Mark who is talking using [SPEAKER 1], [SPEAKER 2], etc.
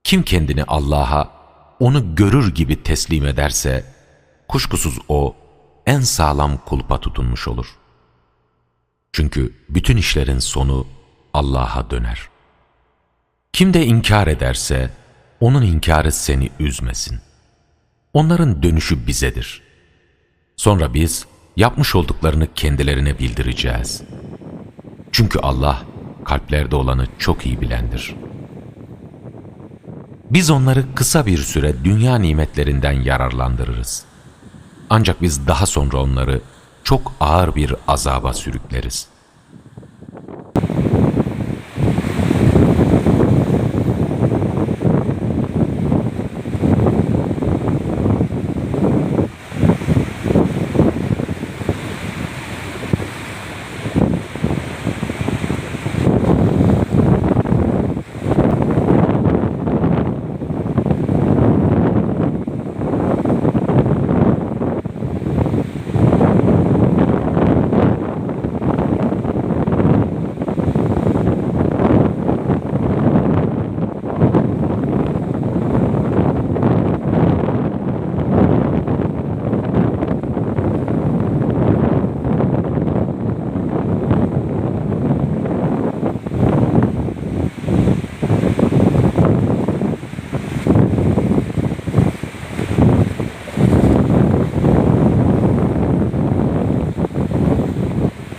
[SPEAKER 1] Kim kendini Allah'a onu görür gibi teslim ederse, kuşkusuz o en sağlam kulpa tutunmuş olur. Çünkü bütün işlerin sonu Allah'a döner. Kim de inkar ederse, onun inkarı seni üzmesin. Onların dönüşü bizedir. Sonra biz yapmış olduklarını kendilerine bildireceğiz. Çünkü Allah kalplerde olanı çok iyi bilendir. Biz onları kısa bir süre dünya nimetlerinden yararlandırırız. Ancak biz daha sonra onları çok ağır bir azaba sürükleriz.